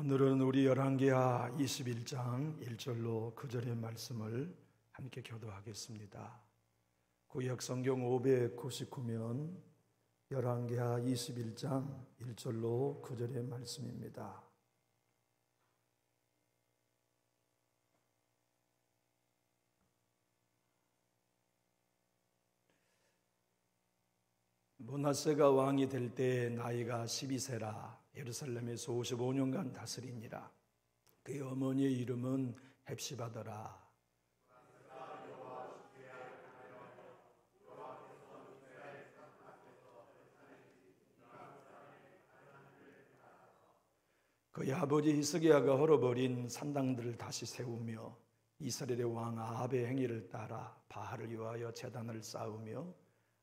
오늘은 우리 열왕기하 21장 1절로 9절의 말씀을 함께 교도하겠습니다. 구약 성경 599면 열왕기하 21장 1절로 9절의 말씀입니다. 므낫세가 왕이 될 때 나이가 12세라 예루살렘에서 55년간 다스리니라. 그의 어머니의 이름은 헵시바더라. 그의 아버지 히스기야가 헐어버린 산당들을 다시 세우며 이스라엘의 왕 아합의 행위를 따라 바알을 위하여 제단을 쌓으며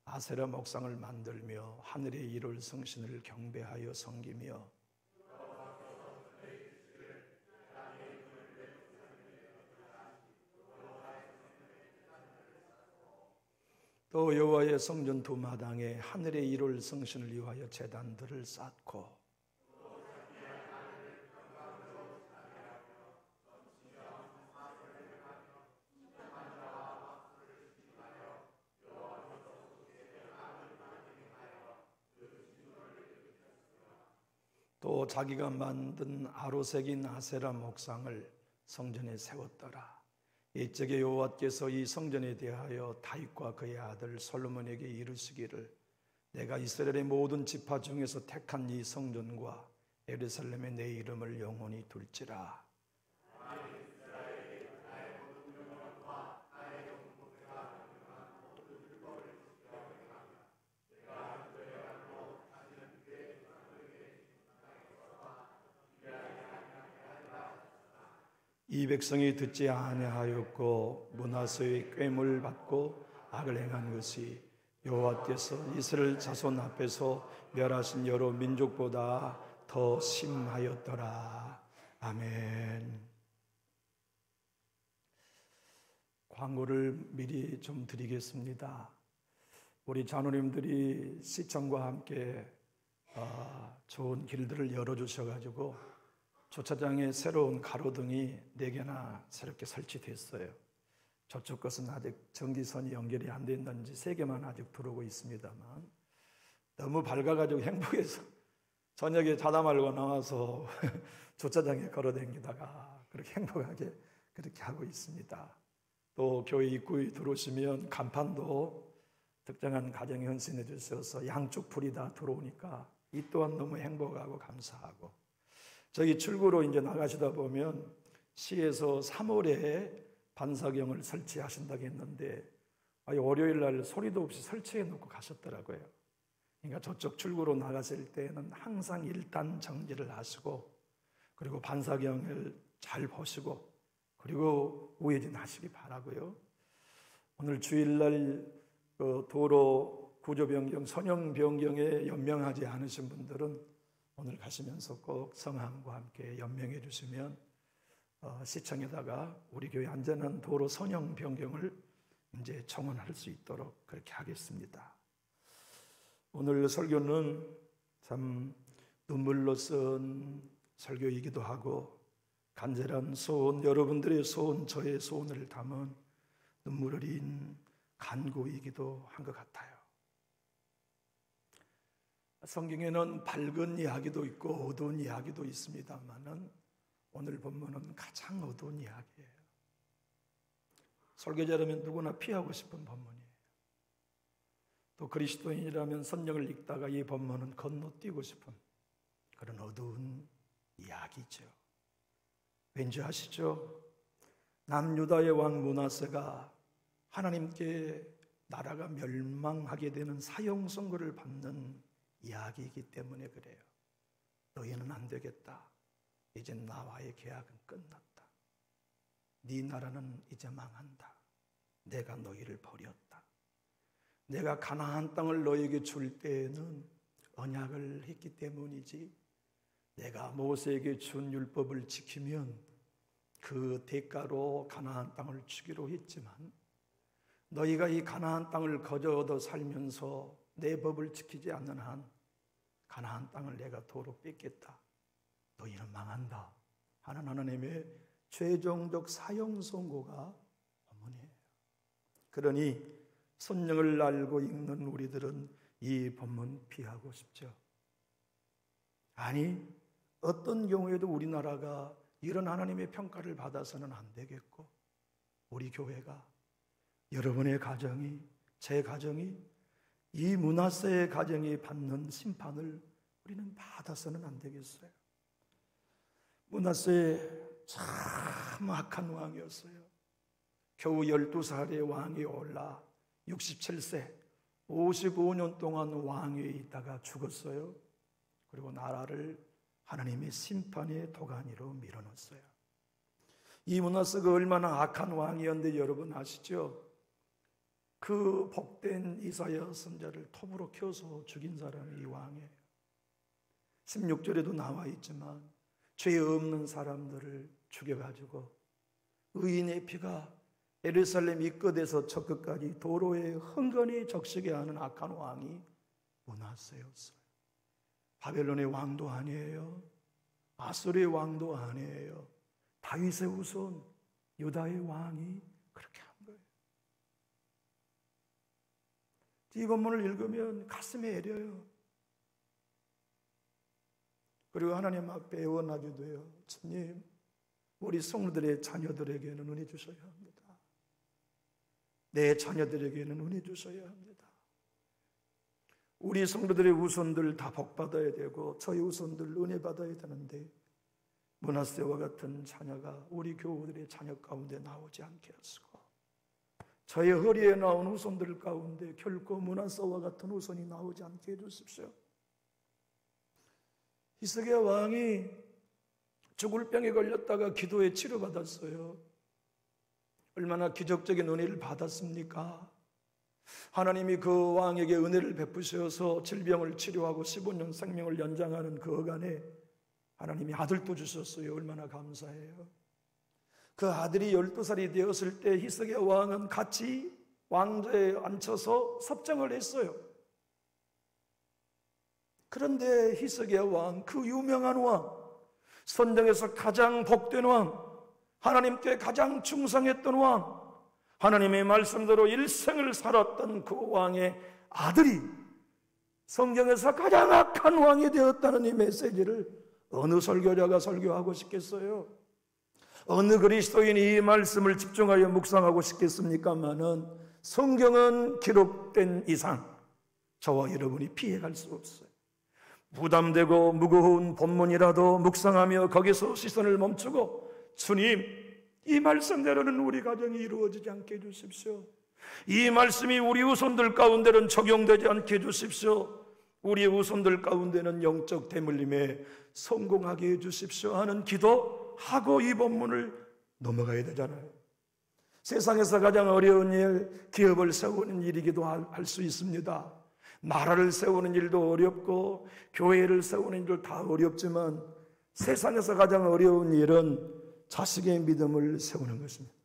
아세라 목상을 만들며 하늘의 일월 성신을 경배하여 섬기며 또 여호와의 성전 두 마당에 하늘의 일월 성신을 위하여 제단들을 쌓고 또 자기가 만든 아로색인 아세라 목상을 성전에 세웠더라. 이적에 여호와께서 이 성전에 대하여 다윗과 그의 아들 솔로몬에게 이르시기를 내가 이스라엘의 모든 지파 중에서 택한 이 성전과 예루살렘에 내 이름을 영원히 둘지라. 이 백성이 듣지 아니하였고 므낫세의 꾀물 받고 악을 행한 것이 여호와께서 이스라엘 자손 앞에서 멸하신 여러 민족보다 더 심하였더라. 아멘. 광고를 미리 좀 드리겠습니다. 우리 장로님들이 시청과 함께 좋은 길들을 열어주셔가지고 주차장에 새로운 가로등이 4개나 새롭게 설치됐어요. 저쪽 것은 아직 전기선이 연결이 안 됐는지 3개만 아직 들어오고 있습니다만 너무 밝아가지고 행복해서 저녁에 자다 말고 나와서 주차장에 걸어다니다가 그렇게 행복하게 그렇게 하고 있습니다. 또 교회 입구에 들어오시면 간판도 특정한 가정에 헌신해 주셔서 양쪽 불이 다 들어오니까 이 또한 너무 행복하고 감사하고 저기 출구로 이제 나가시다 보면 시에서 3월에 반사경을 설치하신다고 했는데 월요일 날 소리도 없이 설치해 놓고 가셨더라고요. 그러니까 저쪽 출구로 나가실 때는 항상 일단 정지를 하시고 그리고 반사경을 잘 보시고 그리고 우회전 하시기 바라고요. 오늘 주일날 도로 구조 변경, 선형 변경에 연명하지 않으신 분들은 오늘 가시면서 꼭 성함과 함께 연명해 주시면 시청에다가 우리 교회 안전한 도로 선형 변경을 이제 청원할 수 있도록 그렇게 하겠습니다. 오늘 설교는 참 눈물로 쓴 설교이기도 하고 간절한 소원, 여러분들의 소원, 저의 소원을 담은 눈물 어린 간구이기도 한 것 같아요. 성경에는 밝은 이야기도 있고 어두운 이야기도 있습니다만은 오늘 본문은 가장 어두운 이야기예요. 설교자라면 누구나 피하고 싶은 본문이에요. 또 그리스도인이라면 성경을 읽다가 이 본문은 건너뛰고 싶은 그런 어두운 이야기죠. 왠지 아시죠? 남유다의 왕 므낫세가 하나님께 나라가 멸망하게 되는 사형 선고를 받는 이야기이기 때문에 그래요. 너희는 안 되겠다. 이제 나와의 계약은 끝났다. 네 나라는 이제 망한다. 내가 너희를 버렸다. 내가 가나안 땅을 너희에게 줄 때에는 언약을 했기 때문이지 내가 모세에게 준 율법을 지키면 그 대가로 가나안 땅을 주기로 했지만 너희가 이 가나안 땅을 거저 얻어 살면서 내 법을 지키지 않는 한 가나안 땅을 내가 도로 뺏겠다. 너희는 망한다 하는 하나님의 최종적 사형 선고가 본문이에요. 그러니 성령을 알고 읽는 우리들은 이 본문 피하고 싶죠. 아니, 어떤 경우에도 우리나라가 이런 하나님의 평가를 받아서는 안 되겠고, 우리 교회가, 여러분의 가정이, 제 가정이, 이 므낫세의 가정이 받는 심판을 우리는 받아서는 안 되겠어요. 므낫세 참 악한 왕이었어요. 겨우 12살의 왕이 올라 67세 55년 동안 왕위에 있다가 죽었어요. 그리고 나라를 하나님의 심판의 도가니로 밀어넣었어요. 이 므낫세가 얼마나 악한 왕이었는데 여러분 아시죠? 그 복된 이사야 선지자를 톱으로 켜서 죽인 사람이 이 왕이에요. 16절에도 나와 있지만 죄 없는 사람들을 죽여가지고 의인의 피가 예루살렘 입끝에서 저 끝까지 도로에 흥건히 적시게 하는 악한 왕이 므낫세였어요. 바벨론의 왕도 아니에요. 아수르의 왕도 아니에요. 다윗의 후손 유다의 왕이 그렇게 한 거예요. 이 본문을 읽으면 가슴이 애려요. 그리고 하나님 앞에 애원하게 돼요. 주님, 우리 성도들의 자녀들에게는 은혜 주셔야 합니다. 내 자녀들에게는 은혜 주셔야 합니다. 우리 성도들의 후손들 다 복받아야 되고 저희 후손들 은혜 받아야 되는데 므낫세와 같은 자녀가 우리 교우들의 자녀 가운데 나오지 않게 하시고, 저의 허리에 나온 후손들 가운데 결코 므낫세와 같은 후손이 나오지 않게 해주십시오. 히스기야 왕이 죽을 병에 걸렸다가 기도에 치료받았어요. 얼마나 기적적인 은혜를 받았습니까? 하나님이 그 왕에게 은혜를 베푸셔서 질병을 치료하고 15년 생명을 연장하는 그 어간에 하나님이 아들도 주셨어요. 얼마나 감사해요. 그 아들이 12살이 되었을 때 히스기야 왕은 같이 왕좌에 앉혀서 섭정을 했어요. 그런데 히스기야 왕, 그 유명한 왕, 선정에서 가장 복된 왕, 하나님께 가장 충성했던 왕, 하나님의 말씀대로 일생을 살았던 그 왕의 아들이 성경에서 가장 악한 왕이 되었다는 이 메시지를 어느 설교자가 설교하고 싶겠어요? 어느 그리스도인이 이 말씀을 집중하여 묵상하고 싶겠습니까마는 성경은 기록된 이상 저와 여러분이 피해갈 수 없어요. 부담되고 무거운 본문이라도 묵상하며 거기서 시선을 멈추고, 주님, 이 말씀대로는 우리 가정이 이루어지지 않게 해주십시오. 이 말씀이 우리 후손들 가운데는 적용되지 않게 해주십시오. 우리 후손들 가운데는 영적 대물림에 성공하게 해주십시오 하는 기도하고 이 본문을 넘어가야 되잖아요. 세상에서 가장 어려운 일, 기업을 세우는 일이기도 할 수 있습니다. 나라를 세우는 일도 어렵고 교회를 세우는 일도 다 어렵지만 세상에서 가장 어려운 일은 자식의 믿음을 세우는 것입니다.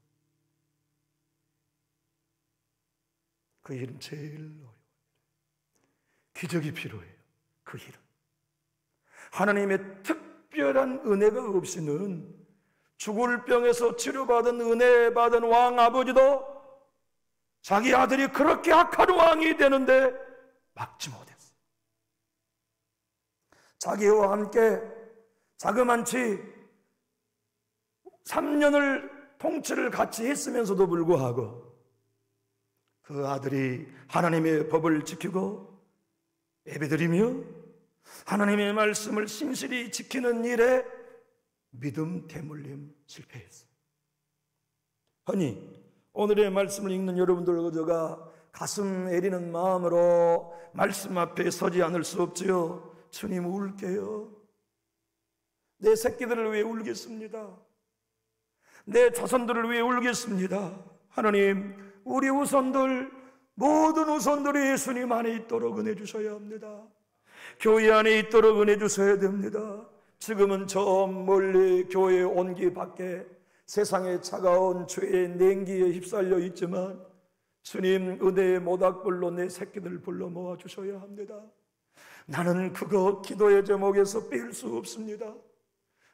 그 일은 제일 어려워요. 기적이 필요해요. 그 일은 하나님의 특별한 은혜가 없이는 죽을 병에서 치료받은 은혜 받은 왕 아버지도 자기 아들이 그렇게 악한 왕이 되는데 막지 못했어요. 자기와 함께 자그만치 3년을 통치를 같이 했으면서도 불구하고 그 아들이 하나님의 법을 지키고 예배드리며 하나님의 말씀을 신실히 지키는 일에 믿음 대물림 실패했어요. 아니, 오늘의 말씀을 읽는 여러분들 그저가 가슴 애리는 마음으로 말씀 앞에 서지 않을 수 없지요. 주님, 울게요. 내 새끼들을 위해 울겠습니다. 내 자손들을 위해 울겠습니다. 하나님, 우리 후손들, 모든 후손들이 예수님 안에 있도록 은혜 주셔야 합니다. 교회 안에 있도록 은혜 주셔야 됩니다. 지금은 저 멀리 교회 온기 밖에 세상의 차가운 죄의 냉기에 휩쓸려 있지만 주님, 은혜의 모닥불로 내 새끼들 불러 모아 주셔야 합니다. 나는 그거 기도의 제목에서 뺄 수 없습니다.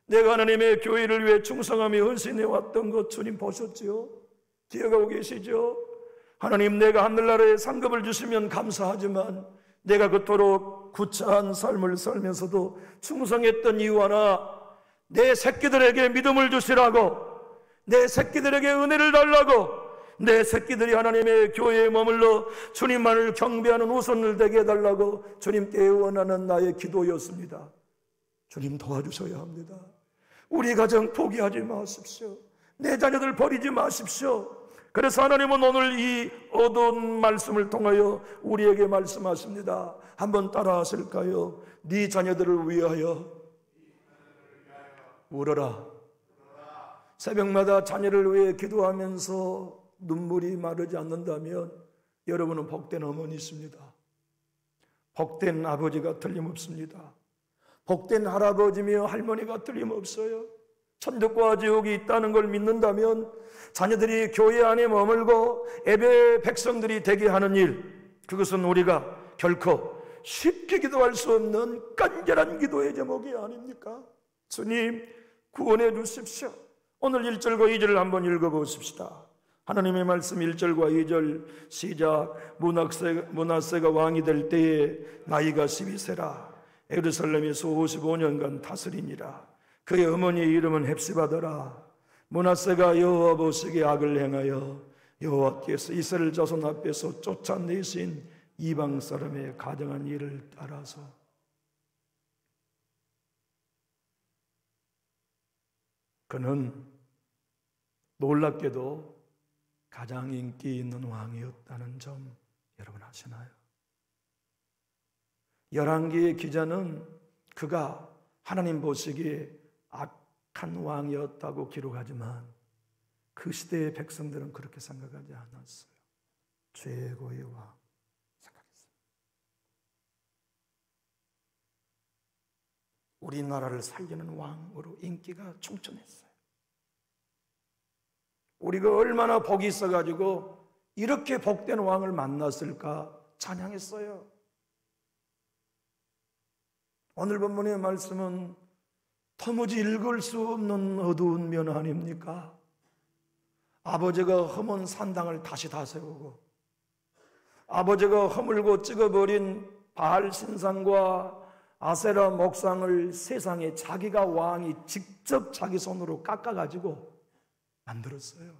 내가 하나님의 교회를 위해 충성하며 헌신해 왔던 것 주님 보셨지요? 기억하고 계시죠? 하나님, 내가 하늘나라에 상급을 주시면 감사하지만 내가 그토록 구차한 삶을 살면서도 충성했던 이유 하나, 내 새끼들에게 믿음을 주시라고, 내 새끼들에게 은혜를 달라고, 내 새끼들이 하나님의 교회에 머물러 주님만을 경배하는 우선을 되게 해달라고 주님께 원하는 나의 기도였습니다. 주님 도와주셔야 합니다. 우리 가정 포기하지 마십시오. 내 자녀들 버리지 마십시오. 그래서 하나님은 오늘 이 어두운 말씀을 통하여 우리에게 말씀하십니다. 한번 따라 하실까요? 네 자녀들을 위하여 울어라. 새벽마다 자녀를 위해 기도하면서 눈물이 마르지 않는다면 여러분은 복된 어머니십니다. 복된 아버지가 틀림없습니다. 복된 할아버지며 할머니가 틀림없어요. 천국과 지옥이 있다는 걸 믿는다면 자녀들이 교회 안에 머물고 예배 백성들이 되게 하는 일, 그것은 우리가 결코 쉽게 기도할 수 없는 간절한 기도의 제목이 아닙니까? 주님 구원해 주십시오. 오늘 1절과 2절을 한번 읽어보십시다. 하나님의 말씀 1절과 2절 시작. 므낫세가 왕이 될 때에 나이가 12세라. 예루살렘에서 55년간 다스리니라. 그의 어머니의 이름은 헵시바더라. 므낫세가 여호와 보시기에 악을 행하여 여호와께서 이스라엘 자손 앞에서 쫓아내신 이방 사람의 가정한 일을 따라서 그는 놀랍게도 가장 인기 있는 왕이었다는 점 여러분 아시나요? 열왕기의 기자는 그가 하나님 보시기에 악한 왕이었다고 기록하지만 그 시대의 백성들은 그렇게 생각하지 않았어요. 최고의 왕 생각했어요. 우리나라를 살리는 왕으로 인기가 충천했어요. 우리가 얼마나 복이 있어가지고 이렇게 복된 왕을 만났을까 찬양했어요. 오늘 본문의 말씀은 도무지 읽을 수 없는 어두운 면 아닙니까? 아버지가 허문 산당을 다시 다세우고 아버지가 허물고 찍어버린 바알 신상과 아세라 목상을 세상에 자기가 왕이 직접 자기 손으로 깎아가지고 만들었어요.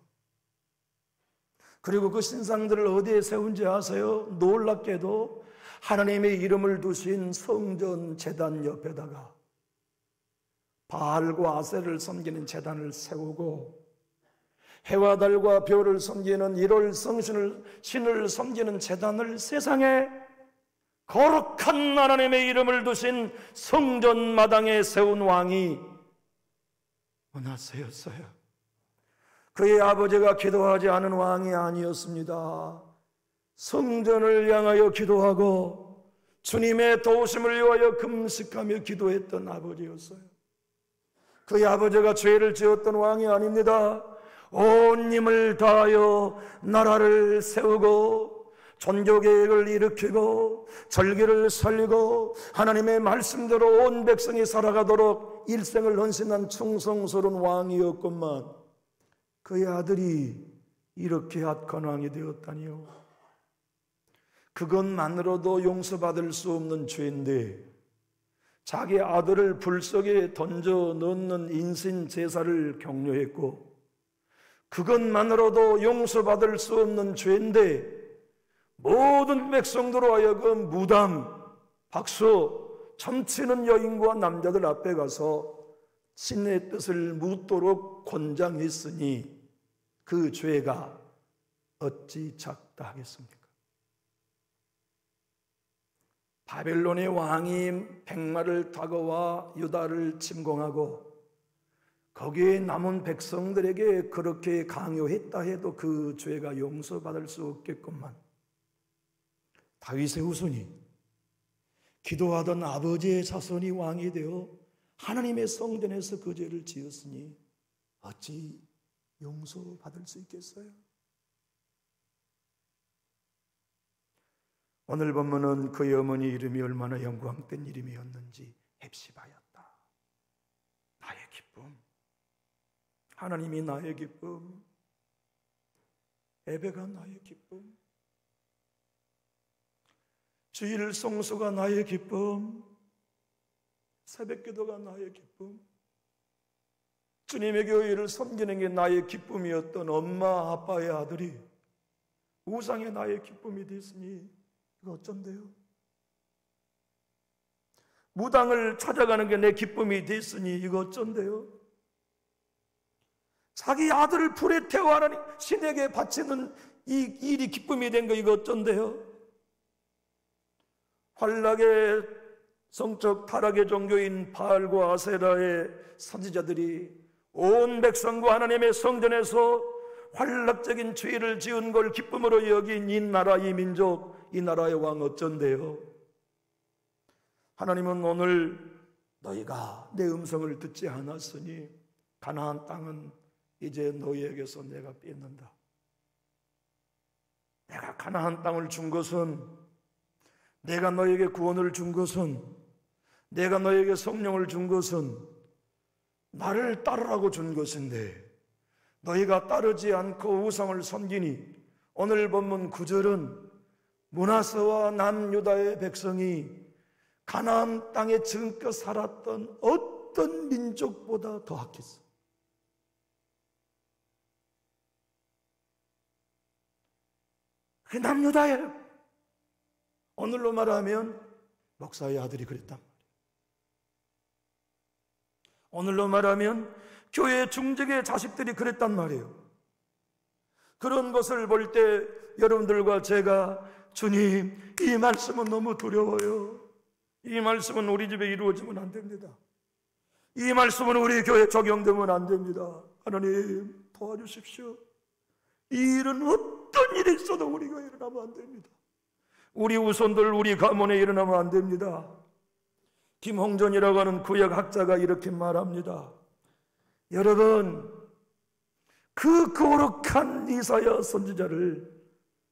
그리고 그 신상들을 어디에 세운지 아세요? 놀랍게도 하나님의 이름을 두신 성전 제단 옆에다가 바알과 아세를 섬기는 제단을 세우고 해와 달과 별을 섬기는 1월 신을 섬기는 제단을 세상에 거룩한 하나님의 이름을 두신 성전 마당에 세운 왕이 므낫세였어요. 그의 아버지가 기도하지 않은 왕이 아니었습니다. 성전을 향하여 기도하고 주님의 도우심을 위하여 금식하며 기도했던 아버지였어요. 그의 아버지가 죄를 지었던 왕이 아닙니다. 온 힘을 다하여 나라를 세우고 종교개혁을 일으키고 절기를 살리고 하나님의 말씀대로 온 백성이 살아가도록 일생을 헌신한 충성스러운 왕이었건만 그의 아들이 이렇게 악한 왕이 되었다니요. 그것만으로도 용서받을 수 없는 죄인데 자기 아들을 불 속에 던져 넣는 인신 제사를 격려했고 그것만으로도 용서받을 수 없는 죄인데 모든 백성들로 하여금 무당, 박수, 점치는 여인과 남자들 앞에 가서 신의 뜻을 묻도록 권장했으니 그 죄가 어찌 작다 하겠습니까? 바벨론의 왕이 백마를 타고 와 유다를 침공하고 거기에 남은 백성들에게 그렇게 강요했다 해도 그 죄가 용서받을 수 없겠건만 다윗의 후손이 기도하던 아버지의 자손이 왕이 되어 하나님의 성전에서 그 죄를 지었으니 어찌 용서받을 수 있겠어요? 오늘 본문은 그의 어머니 이름이 얼마나 영광된 이름이었는지 헵시바였다. 나의 기쁨, 하나님이 나의 기쁨, 예배가 나의 기쁨, 주일 성수가 나의 기쁨, 새벽기도가 나의 기쁨, 주님의 교회를 섬기는 게 나의 기쁨이었던 엄마 아빠의 아들이 우상의 나의 기쁨이 됐으니 이거 어쩐데요? 무당을 찾아가는 게 내 기쁨이 됐으니 이거 어쩐데요? 자기 아들을 불에 태워 하나님 신에게 바치는 이 일이 기쁨이 된 거 이거 어쩐데요? 환락의 성적 타락의 종교인 바알과 아세라의 선지자들이 온 백성과 하나님의 성전에서 환락적인 죄를 지은 걸 기쁨으로 여긴 이 나라, 이 민족, 이 나라의 왕 어쩐데요? 하나님은 오늘 너희가 내 음성을 듣지 않았으니 가나안 땅은 이제 너희에게서 내가 뺏는다. 내가 가나안 땅을 준 것은, 내가 너에게 구원을 준 것은, 내가 너에게 성령을 준 것은 나를 따르라고 준 것인데 너희가 따르지 않고 우상을 섬기니 오늘 본문 9절은 므낫세와 남유다의 백성이 가나안 땅에 지금껏 살았던 어떤 민족보다 더 악했어. 그게 남유다예요. 오늘로 말하면 목사의 아들이 그랬단 말이에요. 오늘로 말하면 교회 중직의 자식들이 그랬단 말이에요. 그런 것을 볼 때 여러분들과 제가 주님, 이 말씀은 너무 두려워요. 이 말씀은 우리 집에 이루어지면 안 됩니다. 이 말씀은 우리 교회에 적용되면 안 됩니다. 하나님 도와주십시오. 이 일은 어떤 일이 있어도 우리 교회에 일어나면 안 됩니다. 우리 후손들, 우리 가문에 일어나면 안 됩니다. 김홍전이라고 하는 구역학자가 이렇게 말합니다. 여러분, 그 거룩한 이사야 선지자를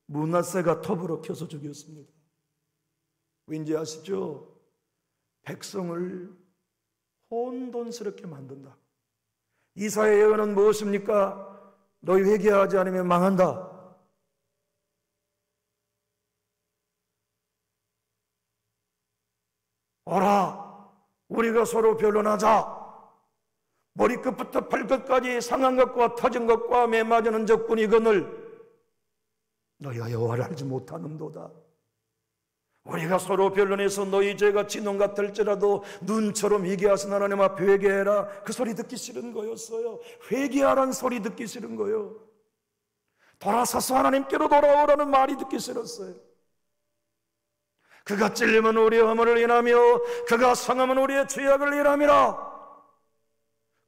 므낫세가 톱으로 켜서 죽였습니다. 왠지 아시죠? 백성을 혼돈스럽게 만든다. 이사야의 예언은 무엇입니까? 너희 회개하지 않으면 망한다. 오라, 우리가 서로 변론하자. 머리끝부터 발끝까지 상한 것과 터진 것과 매맞은 적군이 그늘 너희가 여호와를 알지 못하는도다. 우리가 서로 변론해서 너희 죄가 진홍 같을지라도 눈처럼 희게 하신 하나님 앞에 회개해라. 그 소리 듣기 싫은 거였어요. 회개하라는 소리 듣기 싫은 거예요. 돌아서서 하나님께로 돌아오라는 말이 듣기 싫었어요. 그가 찔림은 우리의 허물을 인하며 그가 상함은 우리의 죄악을 인함이라.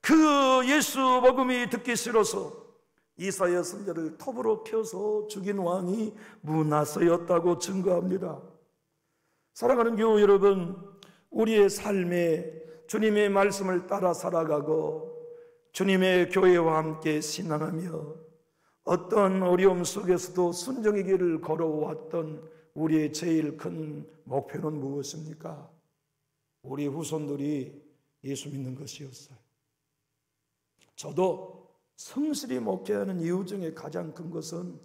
그 예수 복음이 듣기 싫어서 이사야 선지자를 톱으로 켜서 죽인 왕이 므낫세였다고 증거합니다. 사랑하는 교우 여러분, 우리의 삶에 주님의 말씀을 따라 살아가고 주님의 교회와 함께 신앙하며 어떤 어려움 속에서도 순종의 길을 걸어왔던 우리의 제일 큰 목표는 무엇입니까? 우리 후손들이 예수 믿는 것이었어요. 저도 성실히 목회하는 이유 중에 가장 큰 것은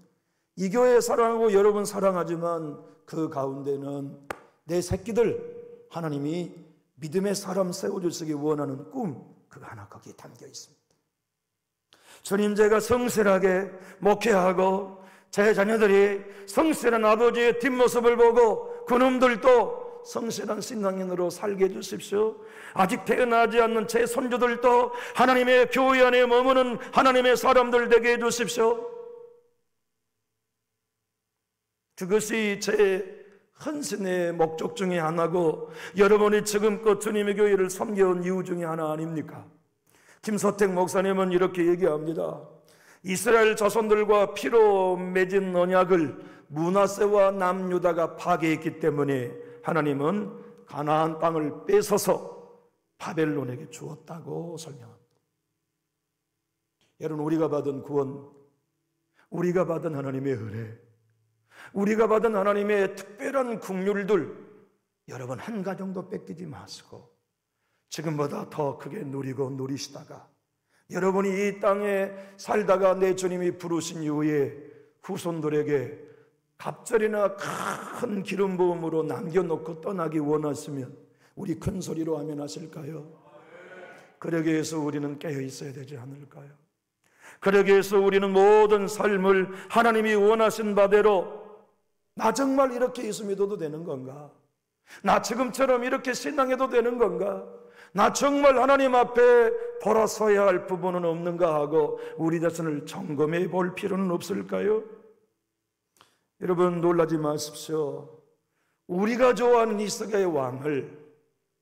이 교회 사랑하고 여러분 사랑하지만 그 가운데는 내 새끼들 하나님이 믿음의 사람 세워주시기 원하는 꿈, 그거 하나 거기에 담겨 있습니다. 주님, 제가 성실하게 목회하고 제 자녀들이 성실한 아버지의 뒷모습을 보고 그놈들도 성실한 신앙인으로 살게 해주십시오. 아직 태어나지 않는 제 손주들도 하나님의 교회 안에 머무는 하나님의 사람들 되게 해주십시오. 그것이 제 헌신의 목적 중에 하나고 여러분이 지금껏 주님의 교회를 섬겨온 이유 중에 하나 아닙니까? 김서택 목사님은 이렇게 얘기합니다. 이스라엘 자손들과 피로 맺은 언약을 므낫세와 남유다가 파괴했기 때문에 하나님은 가나안 땅을 뺏어서 바벨론에게 주었다고 설명합니다. 여러분, 우리가 받은 구원, 우리가 받은 하나님의 은혜, 우리가 받은 하나님의 특별한 긍휼들, 여러분 한 가정도 뺏기지 마시고 지금보다 더 크게 누리고 누리시다가 여러분이 이 땅에 살다가 내 주님이 부르신 이후에 후손들에게 갑절이나 큰 기름 부음으로 남겨놓고 떠나기 원하시면 우리 큰 소리로 아멘 하실까요? 그러기 위해서 우리는 깨어 있어야 되지 않을까요? 그러기 위해서 우리는 모든 삶을 하나님이 원하신 바대로 나 정말 이렇게 예수 믿어도 되는 건가? 나 지금처럼 이렇게 신앙해도 되는 건가? 나 정말 하나님 앞에 돌아서야 할 부분은 없는가 하고 우리 자신을 점검해 볼 필요는 없을까요? 여러분 놀라지 마십시오. 우리가 좋아하는 이스라엘의 왕을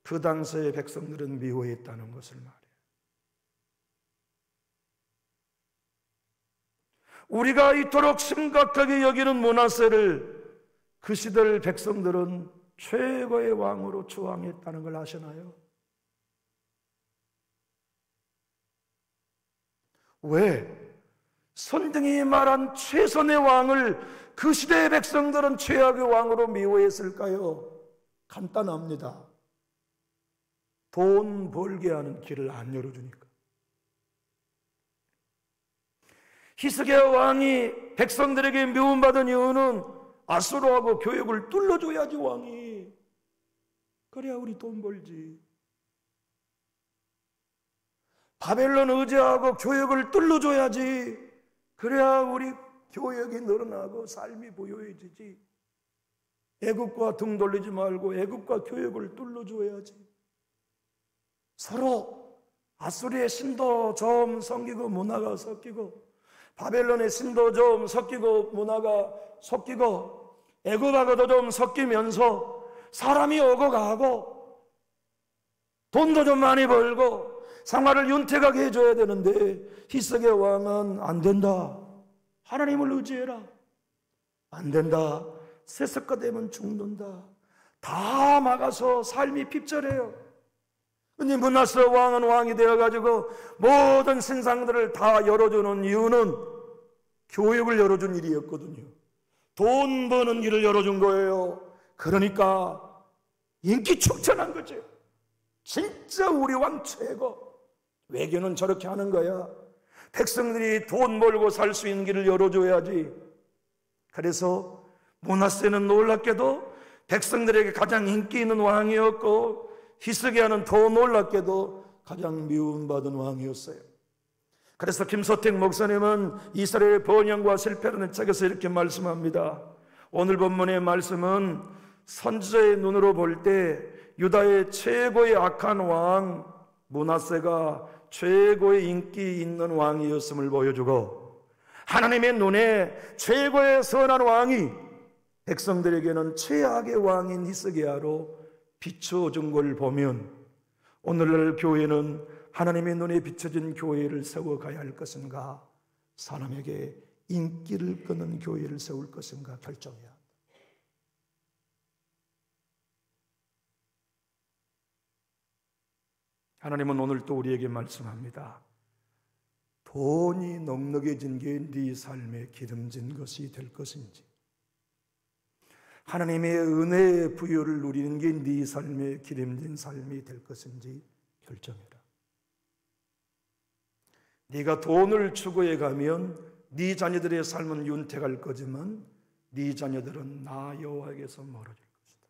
그 당시의 백성들은 미워했다는 것을 말해요. 우리가 이토록 심각하게 여기는 므낫세를 그 시대 백성들은 최고의 왕으로 추앙했다는 걸 아시나요? 왜? 선생이 말한 최선의 왕을 그 시대의 백성들은 최악의 왕으로 미워했을까요? 간단합니다. 돈 벌게 하는 길을 안 열어주니까. 히스기야 왕이 백성들에게 미움받은 이유는 아수르하고 교역을 뚫어줘야지 왕이. 그래야 우리 돈 벌지. 바벨론 의지하고 교역을 뚫어줘야지. 그래야 우리 교역이 늘어나고 삶이 부유해지지. 애국과 등 돌리지 말고 애국과 교역을 뚫어줘야지. 서로 아수리의 신도 좀 섞이고 문화가 섞이고 바벨론의 신도 좀 섞이고 문화가 섞이고 애국하고도 좀 섞이면서 사람이 오고 가고 돈도 좀 많이 벌고 생활을 윤택하게 해줘야 되는데 히스기야 왕은 안 된다. 하나님을 의지해라. 안 된다. 세습가 되면 죽는다. 다 막아서 삶이 핍절해요. 근데 므낫세 왕은 왕이 되어가지고 모든 신상들을 다 열어주는 이유는 교육을 열어준 일이었거든요. 돈 버는 길을 열어준 거예요. 그러니까 인기 충천한 거죠. 진짜 우리 왕 최고. 외교는 저렇게 하는 거야. 백성들이 돈 벌고 살 수 있는 길을 열어줘야지. 그래서 므낫세는 놀랍게도 백성들에게 가장 인기 있는 왕이었고 히스기야는 더 놀랍게도 가장 미움받은 왕이었어요. 그래서 김소택 목사님은 이스라엘의 번영과 실패라는 책에서 이렇게 말씀합니다. 오늘 본문의 말씀은 선지자의 눈으로 볼 때 유다의 최고의 악한 왕 므낫세가 최고의 인기 있는 왕이었음을 보여주고 하나님의 눈에 최고의 선한 왕이 백성들에게는 최악의 왕인 히스기야로 비춰준 걸 보면 오늘날 교회는 하나님의 눈에 비춰진 교회를 세워가야 할 것인가, 사람에게 인기를 끄는 교회를 세울 것인가 결정해야 합니다. 하나님은 오늘 또 우리에게 말씀합니다. 돈이 넉넉해진 게 네 삶에 기름진 것이 될 것인지, 하나님의 은혜의 부여를 누리는 게 네 삶에 기름진 삶이 될 것인지 결정해라. 네가 돈을 추구해 가면 네 자녀들의 삶은 윤택할 거지만 네 자녀들은 나 여호와에게서 멀어질 것이다.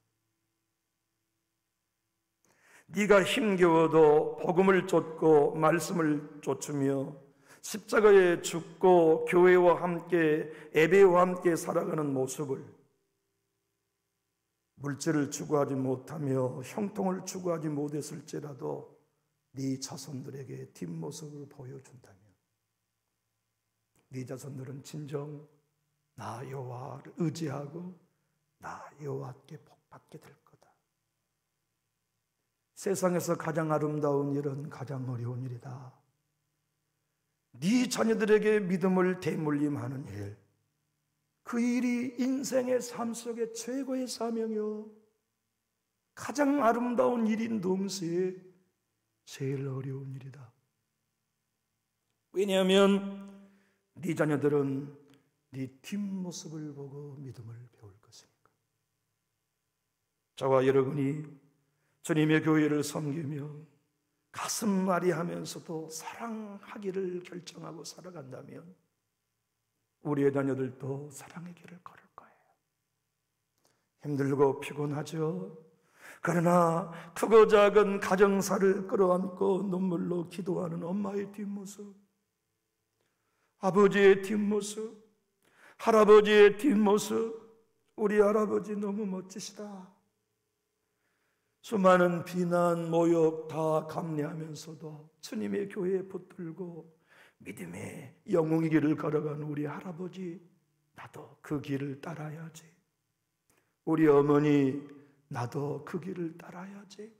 네가 힘겨워도 복음을 쫓고 말씀을 쫓으며 십자가에 죽고 교회와 함께 예배와 함께 살아가는 모습을, 물질을 추구하지 못하며 형통을 추구하지 못했을지라도 네 자손들에게 뒷모습을 보여준다면 네 자손들은 진정 나 여호와를 의지하고 나 여호와께 복받게 될 거다. 세상에서 가장 아름다운 일은 가장 어려운 일이다. 네 자녀들에게 믿음을 대물림하는 일, 그 일이 인생의 삶 속의 최고의 사명이요 가장 아름다운 일인 동시에 제일 어려운 일이다. 왜냐하면 네 자녀들은 네 뒷모습을 보고 믿음을 배울 것이니까. 저와 여러분이 주님의 교회를 섬기며 가슴앓이 하면서도 사랑하기를 결정하고 살아간다면 우리의 자녀들도 사랑의 길을 걸을 거예요. 힘들고 피곤하죠. 그러나 크고 작은 가정사를 끌어안고 눈물로 기도하는 엄마의 뒷모습, 아버지의 뒷모습, 할아버지의 뒷모습, 우리 할아버지 너무 멋지시다. 수많은 비난, 모욕 다 감내하면서도 주님의 교회에 붙들고 믿음의 영웅의 길을 걸어간 우리 할아버지, 나도 그 길을 따라야지. 우리 어머니, 나도 그 길을 따라야지.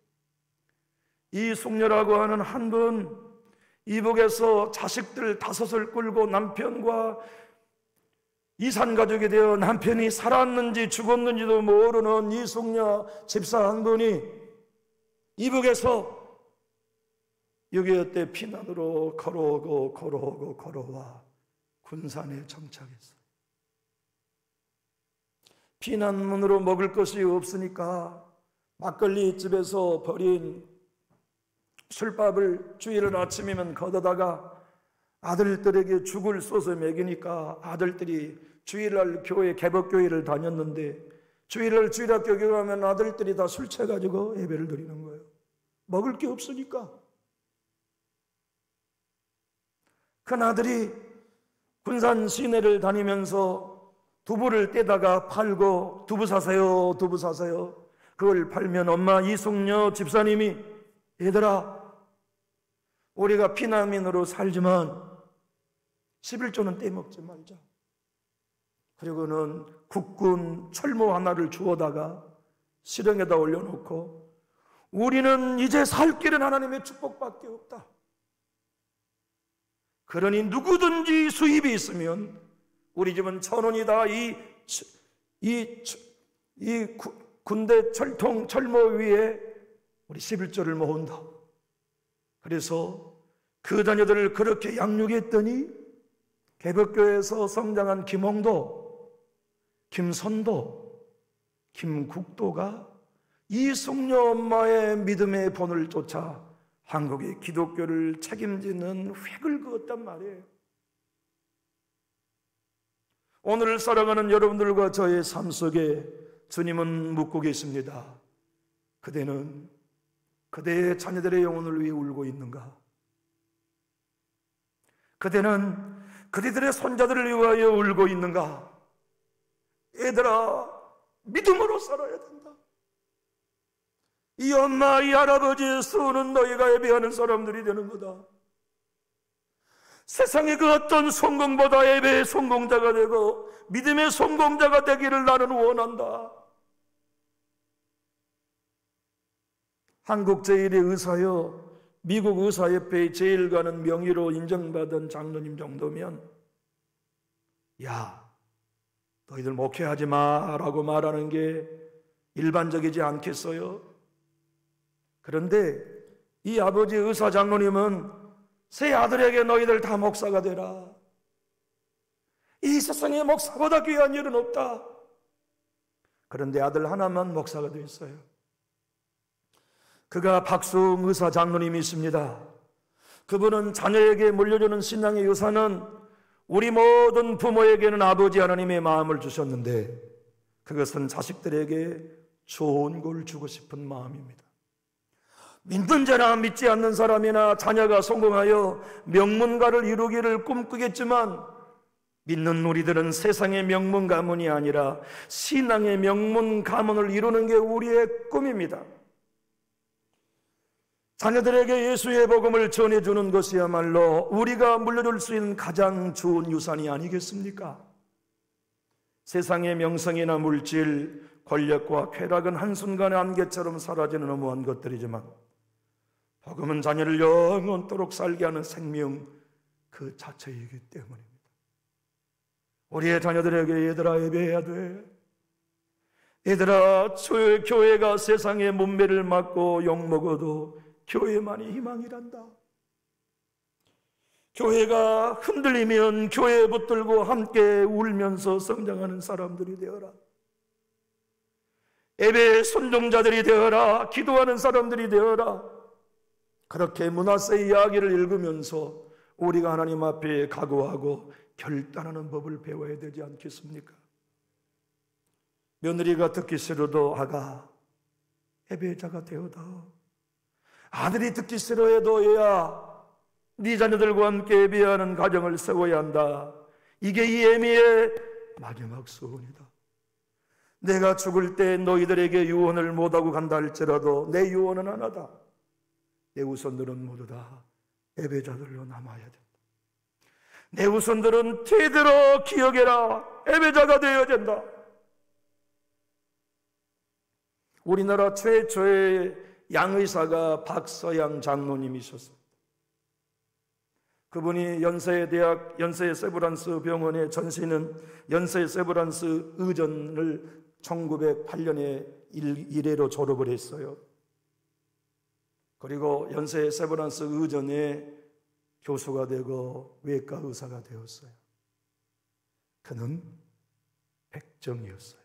이숙녀라고 하는 한 분, 이북에서 자식들 5을 끌고 남편과 이산가족이 되어 남편이 살았는지 죽었는지도 모르는 이숙녀 집사 한 분이 이북에서 6.25 때 피난으로 걸어와 군산에 정착했어요. 피난문으로 먹을 것이 없으니까 막걸리 집에서 버린 술밥을 주일 아침이면 걷어다가 아들들에게 죽을 쏘서 먹이니까 아들들이 주일날 교회 개복교회를 다녔는데 주일날 주일학교 교회 가면 아들들이 다 술 취해가지고 예배를 드리는 거예요. 먹을 게 없으니까. 큰 아들이 군산 시내를 다니면서 두부를 떼다가 팔고 두부 사세요, 두부 사세요. 그걸 팔면 엄마 이숙녀 집사님이 얘들아 우리가 피난민으로 살지만 11조는 떼먹지 말자. 그리고는 국군 철모 하나를 주워다가 실형에다 올려놓고 우리는 이제 살 길은 하나님의 축복밖에 없다. 그러니 누구든지 수입이 있으면 우리 집은 1,000원이다. 이 군대 철모 위에 우리 11조를 모은다. 그래서 그 자녀들을 그렇게 양육했더니 개벽교회에서 성장한 김홍도, 김선도, 김국도가 이숙녀 엄마의 믿음의 본을 쫓아 한국의 기독교를 책임지는 획을 그었단 말이에요. 오늘 살아가는 여러분들과 저의 삶 속에 주님은 묻고 계십니다. 그대는 그대의 자녀들의 영혼을 위해 울고 있는가? 그대는 그대들의 손자들을 위하여 울고 있는가? 얘들아, 믿음으로 살아야 된다. 이 엄마, 이 할아버지의 수는 너희가 예배하는 사람들이 되는 거다. 세상의 그 어떤 성공보다 예배의 성공자가 되고 믿음의 성공자가 되기를 나는 원한다. 한국 제1의 의사요, 미국 의사협회의 제일 가는 명의로 인정받은 장로님 정도면 야, 너희들 목회하지 마라고 말하는 게 일반적이지 않겠어요? 그런데 이 아버지 의사 장로님은 세 아들에게 너희들 다 목사가 되라. 이 세상에 목사보다 귀한 일은 없다. 그런데 아들 하나만 목사가 되었어요. 그가 박수웅 의사 장로님이 있습니다. 그분은 자녀에게 물려주는 신앙의 유산은 우리 모든 부모에게는 아버지 하나님의 마음을 주셨는데 그것은 자식들에게 좋은 걸 주고 싶은 마음입니다. 믿는 자나 믿지 않는 사람이나 자녀가 성공하여 명문가를 이루기를 꿈꾸겠지만 믿는 우리들은 세상의 명문 가문이 아니라 신앙의 명문 가문을 이루는 게 우리의 꿈입니다. 자녀들에게 예수의 복음을 전해주는 것이야말로 우리가 물려줄 수 있는 가장 좋은 유산이 아니겠습니까? 세상의 명성이나 물질, 권력과 쾌락은 한순간의 안개처럼 사라지는 허무한 것들이지만 복음은 자녀를 영원토록 살게 하는 생명 그 자체이기 때문입니다. 우리의 자녀들에게 얘들아 예배해야 돼. 얘들아 교회가 세상의 문매를 맞고 욕먹어도 교회만이 희망이란다. 교회가 흔들리면 교회에 붙들고 함께 울면서 성장하는 사람들이 되어라. 예배의 순종자들이 되어라. 기도하는 사람들이 되어라. 그렇게 므낫세 이야기를 읽으면서 우리가 하나님 앞에 각오하고 결단하는 법을 배워야 되지 않겠습니까? 며느리가 듣기 싫어도 아가 예배자가 되어다오. 아들이 듣기 싫어해도 얘야 네 자녀들과 함께 예배하는 가정을 세워야 한다. 이게 이 애미의 마지막 소원이다. 내가 죽을 때 너희들에게 유언을 못하고 간다 할지라도 내 유언은 하나다. 내 후손들은 모두 다 예배자들로 남아야 된다. 내 후손들은 대대로 기억해라. 예배자가 되어야 된다. 우리나라 최초의 양의사가 박서양 장로님이셨습니다. 그분이 연세대학 연세 세브란스 병원에 전시는 연세 세브란스 의전을 1908년에 1회로 졸업을 했어요. 그리고 연세 세브란스 의전에 교수가 되고 외과 의사가 되었어요. 그는 백정이었어요.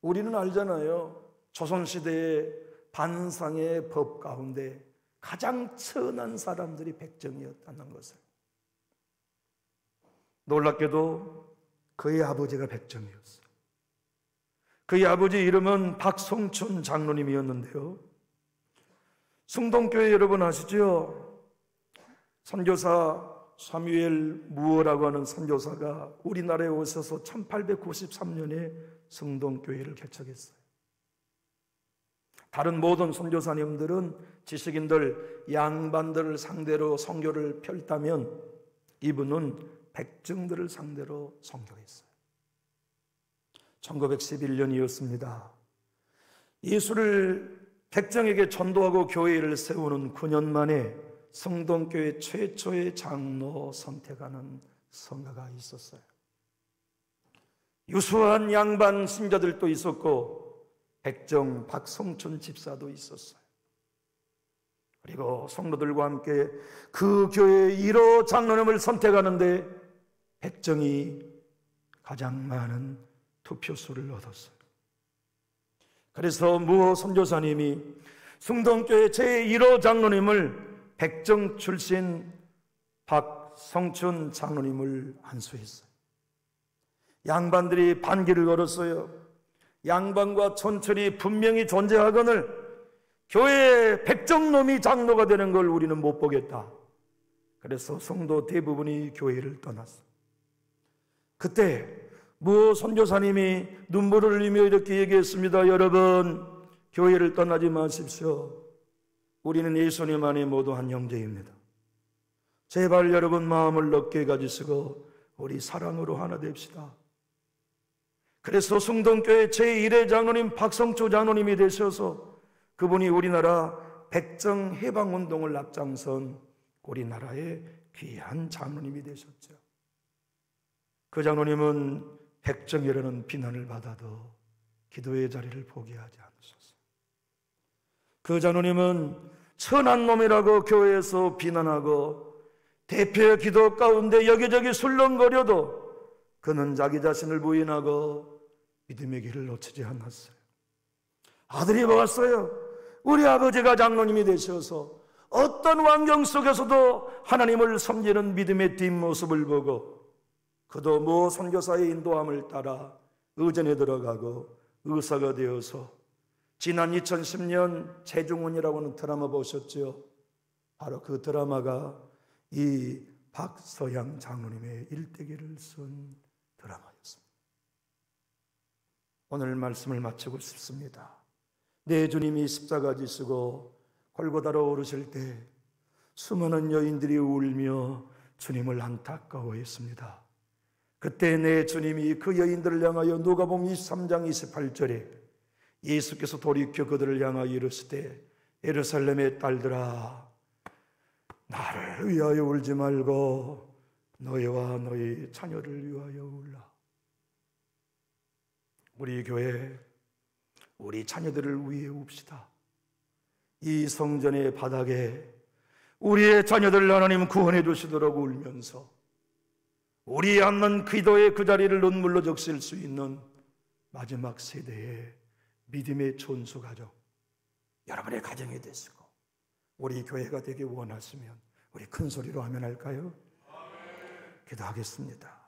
우리는 알잖아요. 조선시대의 반상의 법 가운데 가장 천한 사람들이 백정이었다는 것을. 놀랍게도 그의 아버지가 백정이었어요. 그의 아버지 이름은 박성춘 장로님이었는데요. 승동교회 여러분 아시죠? 선교사 사무엘 무어라고 하는 선교사가 우리나라에 오셔서 1893년에 승동교회를 개척했어요. 다른 모든 선교사님들은 지식인들, 양반들을 상대로 선교를 펼다면 이분은 백정들을 상대로 선교했어요. 1911년이었습니다. 예수를 백정에게 전도하고 교회를 세우는 9년 만에 성동교회 최초의 장로 선택하는 선거가 있었어요. 유수한 양반 신자들도 있었고 백정 박성춘 집사도 있었어요. 그리고 성도들과 함께 그 교회의 1호 장로님을 선택하는데 백정이 가장 많은 투표수를 얻었어요. 그래서 무호 선교사님이 승동교회 제1호 장로님을 백정 출신 박성춘 장로님을 안수했어요. 양반들이 반기를 걸었어요. 양반과 촌철이 분명히 존재하거늘 교회에 백정놈이 장로가 되는 걸 우리는 못 보겠다. 그래서 성도 대부분이 교회를 떠났어요. 그때 무 선교사님이 눈물을 흘리며 이렇게 얘기했습니다. 여러분, 교회를 떠나지 마십시오. 우리는 예수님 안에 모두 한 형제입니다. 제발 여러분 마음을 넓게 가지시고 우리 사랑으로 하나 됩시다. 그래서 승동교회 제1회 장로님 박성초 장로님이 되셔서 그분이 우리나라 백정 해방운동을 앞장선 우리나라의 귀한 장로님이 되셨죠. 그 장로님은 백정이라는 비난을 받아도 기도의 자리를 포기하지 않으셨어요. 그 장로님은 천한 놈이라고 교회에서 비난하고 대표의 기도 가운데 여기저기 술렁거려도 그는 자기 자신을 부인하고 믿음의 길을 놓치지 않았어요. 아들이 왔어요. 우리 아버지가 장로님이 되셔서 어떤 환경 속에서도 하나님을 섬기는 믿음의 뒷모습을 보고 그도 모 선교사의 인도함을 따라 의전에 들어가고 의사가 되어서 지난 2010년 재중훈이라고 하는 드라마 보셨죠? 바로 그 드라마가 이 박서양 장로님의 일대기를 쓴 드라마였습니다. 오늘 말씀을 마치고 싶습니다. 내 주님이 십자가 지시고 골고다로 오르실 때 수많은 여인들이 울며 주님을 안타까워했습니다. 그때 내 주님이 그 여인들을 향하여 누가복음 23장 28절에 예수께서 돌이켜 그들을 향하여 이르시되 예루살렘의 딸들아 나를 위하여 울지 말고 너희와 너희 자녀를 위하여 울라. 우리 교회 우리 자녀들을 위해 웁시다. 이 성전의 바닥에 우리의 자녀들 하나님 구원해 주시도록 울면서 우리 앉는 기도의 그 자리를 눈물로 적실 수 있는 마지막 세대의 믿음의 촌수 가족 여러분의 가정이 되시고 우리 교회가 되기 원하시면 우리 큰 소리로 하면 할까요? 기도하겠습니다.